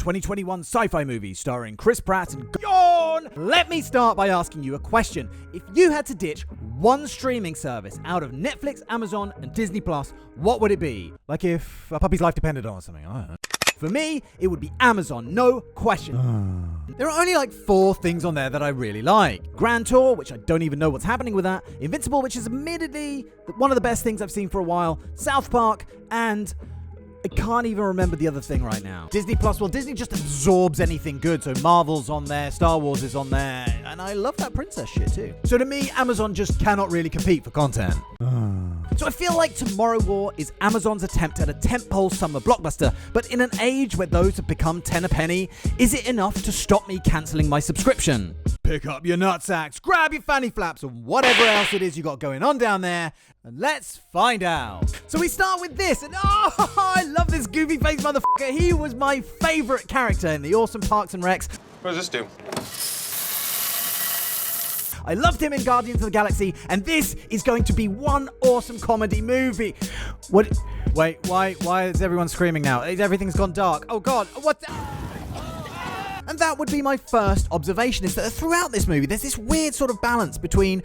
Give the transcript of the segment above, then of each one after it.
2021 sci-fi movie starring Chris Pratt and Yawn. Let me start by asking you a question. If you had to ditch one streaming service out of Netflix, Amazon, and Disney Plus, what would it be? Like if a puppy's life depended on it or something, I don't know. For me, it would be Amazon, no question. There are only like 4 things on there that I really like. Grand Tour, which I don't even know what's happening with that. Invincible, which is admittedly one of the best things I've seen for a while. South Park, and I can't even remember the other thing right now. Disney Plus, well, Disney just absorbs anything good. So Marvel's on there, Star Wars is on there, and I love that princess shit too. So to me, Amazon just cannot really compete for content. So I feel like Tomorrow War is Amazon's attempt at a tentpole summer blockbuster, but in an age where those have become 10 a penny, is it enough to stop me cancelling my subscription? Pick up your nutsacks, grab your fanny flaps, and whatever else it is you got going on down there, and let's find out. So we start with this, and I love this goofy face motherfucker. He was my favorite character in the awesome Parks and Recs. What does this do? I loved him in Guardians of the Galaxy, and this is going to be one awesome comedy movie. What? Wait, why is everyone screaming now? Everything's gone dark. Oh God, what? And that would be my first observation, is that throughout this movie, there's this weird sort of balance between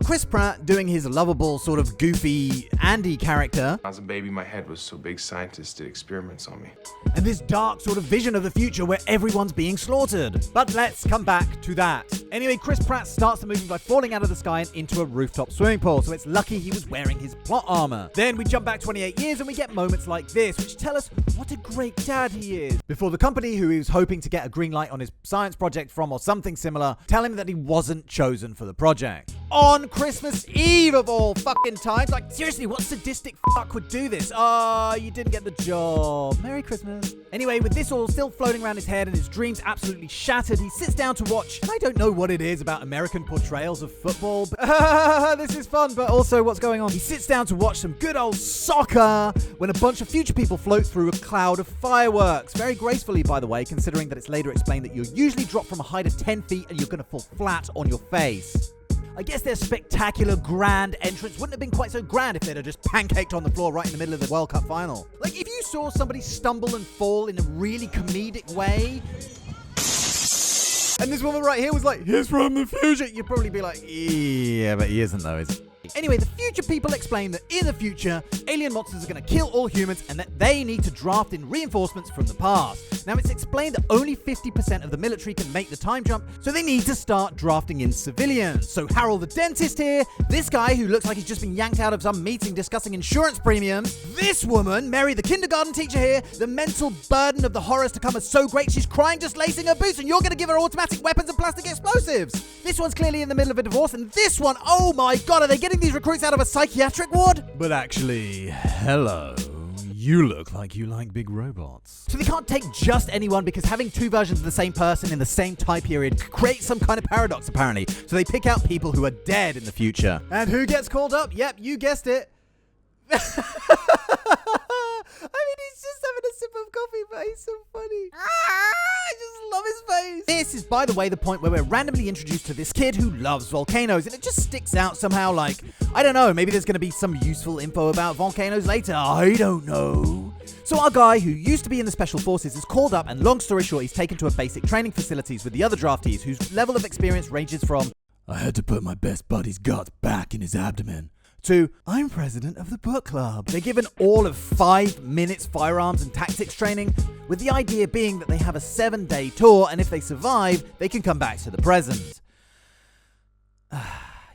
Chris Pratt doing his lovable sort of goofy Andy character. As a baby, my head was so big, scientists did experiments on me. And this dark sort of vision of the future where everyone's being slaughtered. But let's come back to that. Anyway, Chris Pratt starts the movie by falling out of the sky and into a rooftop swimming pool, so it's lucky he was wearing his plot armor. Then we jump back 28 years and we get moments like this, which tell us what a great dad he is. Before the company, who he was hoping to get a green light on his science project from or something similar, tell him that he wasn't chosen for the project. On Christmas Eve of all fucking times. Like, seriously, what sadistic fuck would do this? You didn't get the job. Merry Christmas. Anyway, with this all still floating around his head and his dreams absolutely shattered, he sits down to watch, and I don't know what it is about American portrayals of football, but this is fun, but also what's going on? He sits down to watch some good old soccer when a bunch of future people float through a cloud of fireworks. Very gracefully, by the way, considering that it's later explained that you're usually dropped from a height of 10 feet and you're going to fall flat on your face. I guess their spectacular grand entrance wouldn't have been quite so grand if they'd have just pancaked on the floor right in the middle of the World Cup final. Like, if you saw somebody stumble and fall in a really comedic way, and this woman right here was like, he's from the future, you'd probably be like, yeah, but he isn't though, is he? Anyway, the future people explain that in the future, alien monsters are going to kill all humans and that they need to draft in reinforcements from the past. Now, it's explained that only 50% of the military can make the time jump, so they need to start drafting in civilians. So Harold the dentist here, this guy who looks like he's just been yanked out of some meeting discussing insurance premiums, this woman, Mary the kindergarten teacher here, the mental burden of the horrors to come is so great she's crying just lacing her boots, and you're going to give her automatic weapons and plastic explosives. This one's clearly in the middle of a divorce, and this one, oh my God, are they getting these recruits out of a psychiatric ward? But actually, hello. You look like you like big robots. So they can't take just anyone because having 2 versions of the same person in the same time period creates some kind of paradox, apparently. So they pick out people who are dead in the future. And who gets called up? Yep, you guessed it. I mean, he's just having a sip of coffee, but he's so funny. I just love his face. This is, by the way, the point where we're randomly introduced to this kid who loves volcanoes, and it just sticks out somehow. Like, I don't know, maybe there's going to be some useful info about volcanoes later. I don't know. So our guy, who used to be in the Special Forces, is called up, and long story short, he's taken to a basic training facilities with the other draftees, whose level of experience ranges from, I had to put my best buddy's gut back in his abdomen, to, I'm president of the book club. They're given all of 5 minutes firearms and tactics training, with the idea being that they have a 7-day tour, and if they survive, they can come back to the present.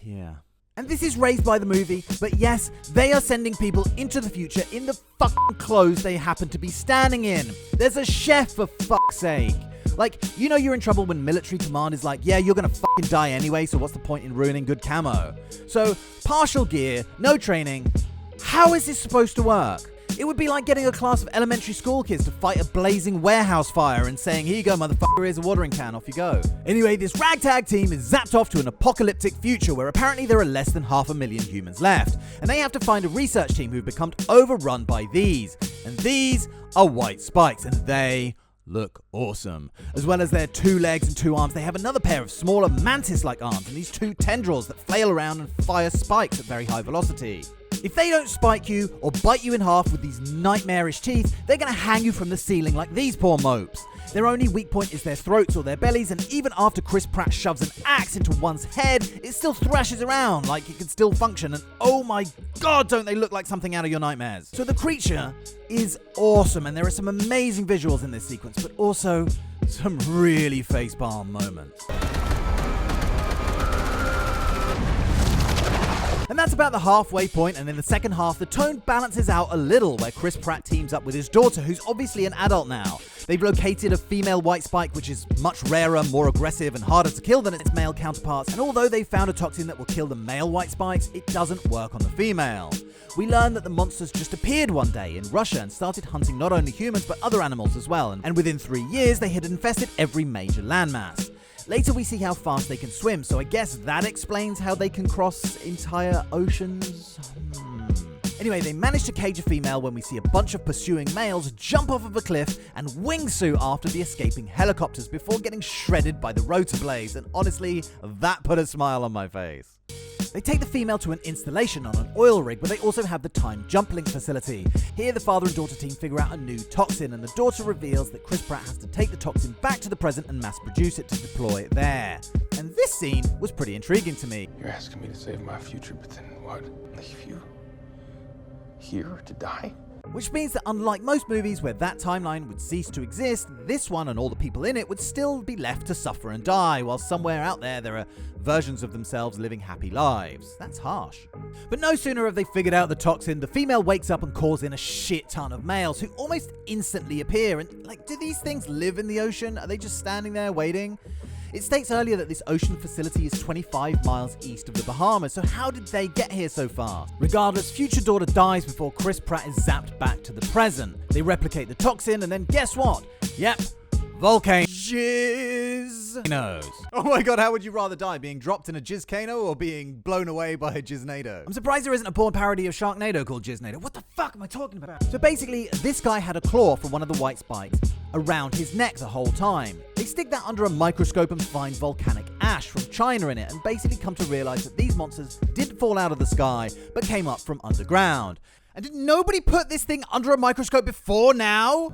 Yeah. And this is raised by the movie, but yes, they are sending people into the future in the fucking clothes they happen to be standing in. There's a chef, for fuck's sake. Like, you know you're in trouble when military command is like, yeah, you're gonna fucking die anyway, so what's the point in ruining good camo? So, partial gear, no training. How is this supposed to work? It would be like getting a class of elementary school kids to fight a blazing warehouse fire and saying, here you go, motherfucker, here's a watering can, off you go. Anyway, this ragtag team is zapped off to an apocalyptic future where apparently there are less than 500,000 humans left, and they have to find a research team who've become overrun by these. And these are white spikes, and they look awesome. As well as their 2 legs and 2 arms, they have another pair of smaller mantis-like arms and these 2 tendrils that flail around and fire spikes at very high velocity. If they don't spike you or bite you in half with these nightmarish teeth, they're going to hang you from the ceiling like these poor mopes. Their only weak point is their throats or their bellies, and even after Chris Pratt shoves an axe into one's head, it still thrashes around like it can still function, and oh my god, don't they look like something out of your nightmares. So the creature is awesome, and there are some amazing visuals in this sequence, but also some really facepalm moments. And that's about the halfway point, and in the second half, the tone balances out a little, where Chris Pratt teams up with his daughter, who's obviously an adult now. They've located a female white spike, which is much rarer, more aggressive, and harder to kill than its male counterparts, and although they've found a toxin that will kill the male white spikes, it doesn't work on the female. We learn that the monsters just appeared one day in Russia and started hunting not only humans, but other animals as well, and within 3 years, they had infested every major landmass. Later we see how fast they can swim, so I guess that explains how they can cross entire oceans? Anyway, they manage to cage a female when we see a bunch of pursuing males jump off of a cliff and wingsuit after the escaping helicopters before getting shredded by the rotor blades, and honestly, that put a smile on my face. They take the female to an installation on an oil rig, where they also have the time jump link facility. Here the father and daughter team figure out a new toxin, and the daughter reveals that Chris Pratt has to take the toxin back to the present and mass produce it to deploy it there. And this scene was pretty intriguing to me. You're asking me to save my future, but then what? Leave you here to die? Which means that unlike most movies where that timeline would cease to exist, this one and all the people in it would still be left to suffer and die, while somewhere out there are versions of themselves living happy lives. That's harsh. But no sooner have they figured out the toxin, the female wakes up and calls in a shit ton of males who almost instantly appear. And do these things live in the ocean? Are they just standing there waiting? It states earlier that this ocean facility is 25 miles east of the Bahamas, so how did they get here so fast? Regardless, future daughter dies before Chris Pratt is zapped back to the present. They replicate the toxin, and then guess what? Yep, volcanoes. Oh my god, how would you rather die? Being dropped in a jizzcano or being blown away by a jiznado? I'm surprised there isn't a porn parody of Sharknado called Jiznado. What the fuck am I talking about? So basically, this guy had a claw from one of the white spikes around his neck the whole time. They stick that under a microscope and find volcanic ash from China in it, and basically come to realize that these monsters didn't fall out of the sky, but came up from underground. And did nobody put this thing under a microscope before now?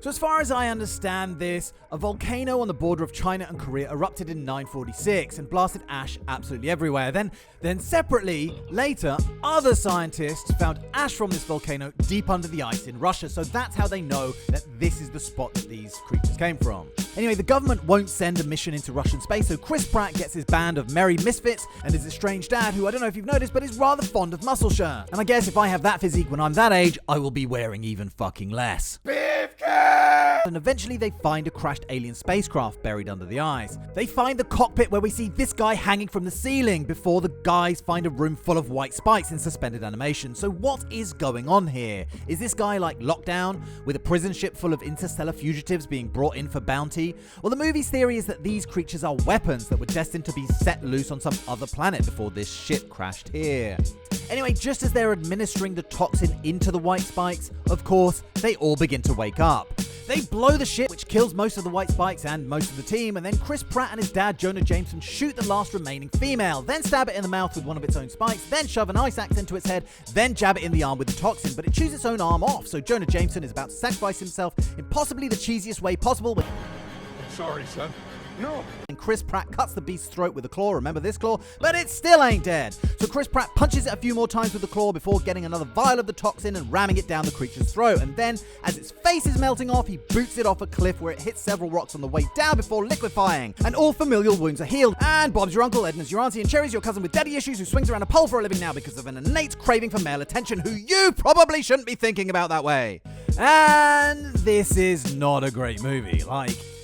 So as far as I understand this, a volcano on the border of China and Korea erupted in 946 and blasted ash absolutely everywhere. Then separately, later, other scientists found ash from this volcano deep under the ice in Russia. So that's how they know that this is the spot that these creatures came from. Anyway, the government won't send a mission into Russian space, so Chris Pratt gets his band of merry misfits and his estranged dad, who I don't know if you've noticed, but is rather fond of muscle shirts. And I guess if I have that physique when I'm that age, I will be wearing even fucking less. And eventually they find a crashed alien spacecraft buried under the ice. They find the cockpit where we see this guy hanging from the ceiling before the guys find a room full of white spikes in suspended animation. So what is going on here? Is this guy like Lockdown with a prison ship full of interstellar fugitives being brought in for bounty? Well, the movie's theory is that these creatures are weapons that were destined to be set loose on some other planet before this ship crashed here. Anyway, just as they're administering the toxin into the white spikes, of course, they all begin to wake up. They blow the ship, which kills most of the white spikes and most of the team, and then Chris Pratt and his dad, Jonah Jameson, shoot the last remaining female, then stab it in the mouth with one of its own spikes, then shove an ice axe into its head, then jab it in the arm with the toxin, but it chews its own arm off, so Jonah Jameson is about to sacrifice himself in possibly the cheesiest way possible. Sorry, son. No. And Chris Pratt cuts the beast's throat with a claw, remember this claw? But it still ain't dead. So Chris Pratt punches it a few more times with the claw before getting another vial of the toxin and ramming it down the creature's throat. And then, as its face is melting off, he boots it off a cliff where it hits several rocks on the way down before liquefying. And all familial wounds are healed. And Bob's your uncle, Edna's your auntie, and Cherry's your cousin with daddy issues who swings around a pole for a living now because of an innate craving for male attention, who you probably shouldn't be thinking about that way. And this is not a great movie,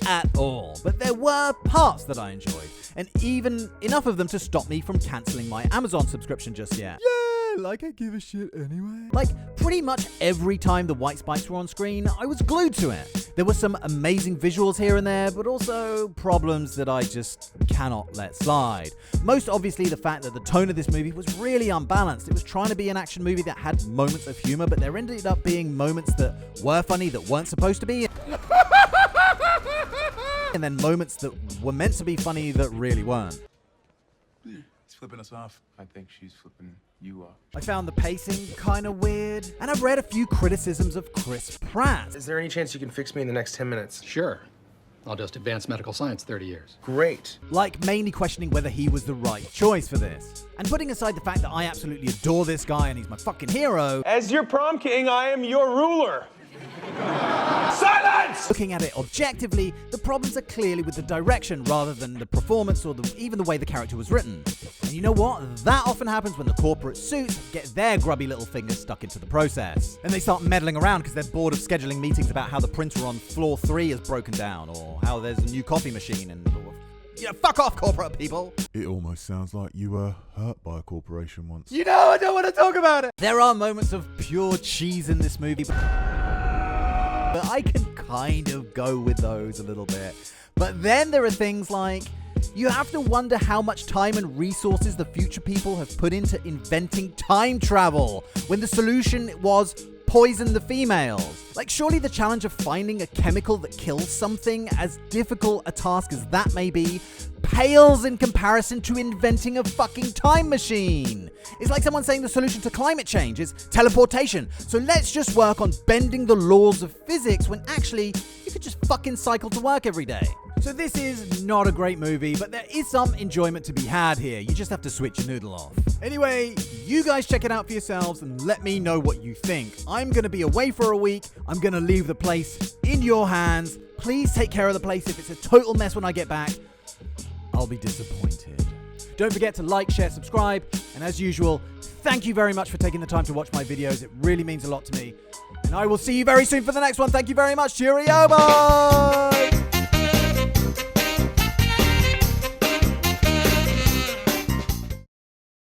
at all. But there were parts that I enjoyed, and even enough of them to stop me from cancelling my Amazon subscription just yet. Yeah, I give a shit anyway. Pretty much every time the white spikes were on screen, I was glued to it. There were some amazing visuals here and there, but also problems that I just cannot let slide. Most obviously the fact that the tone of this movie was really unbalanced. It was trying to be an action movie that had moments of humor, but there ended up being moments that were funny that weren't supposed to be. And then moments that were meant to be funny that really weren't. He's flipping us off. I think she's flipping you off. I found the pacing kind of weird, and I've read a few criticisms of Chris Pratt. Is there any chance you can fix me in the next 10 minutes? Sure. I'll just advance medical science 30 years. Great. Like mainly questioning whether he was the right choice for this. And putting aside the fact that I absolutely adore this guy and he's my fucking hero, As your prom king, I am your ruler. Silence! looking at it objectively, the problems are clearly with the direction rather than the performance or even the way the character was written. And you know what? That often happens when the corporate suits get their grubby little fingers stuck into the process. And they start meddling around because they're bored of scheduling meetings about how the printer on floor 3 has broken down or how there's a new coffee machine and... fuck off, corporate people! It almost sounds like you were hurt by a corporation once. You know I don't want to talk about it! There are moments of pure cheese in this movie, but I can kind of go with those a little bit. But then there are things like, you have to wonder how much time and resources the future people have put into inventing time travel, when the solution was poison the females. Like, surely the challenge of finding a chemical that kills something, as difficult a task as that may be, pales in comparison to inventing a fucking time machine. It's like someone saying the solution to climate change is teleportation, so let's just work on bending the laws of physics when actually you could just fucking cycle to work every day. So this is not a great movie, but there is some enjoyment to be had here. You just have to switch your noodle off. Anyway, you guys check it out for yourselves and let me know what you think. I'm going to be away for a week. I'm going to leave the place in your hands. Please take care of the place. If it's a total mess when I get back, I'll be disappointed. Don't forget to like, share, subscribe, and as usual, thank you very much for taking the time to watch my videos. It really means a lot to me. And I will see you very soon for the next one. Thank you very much. Cheerio, bye!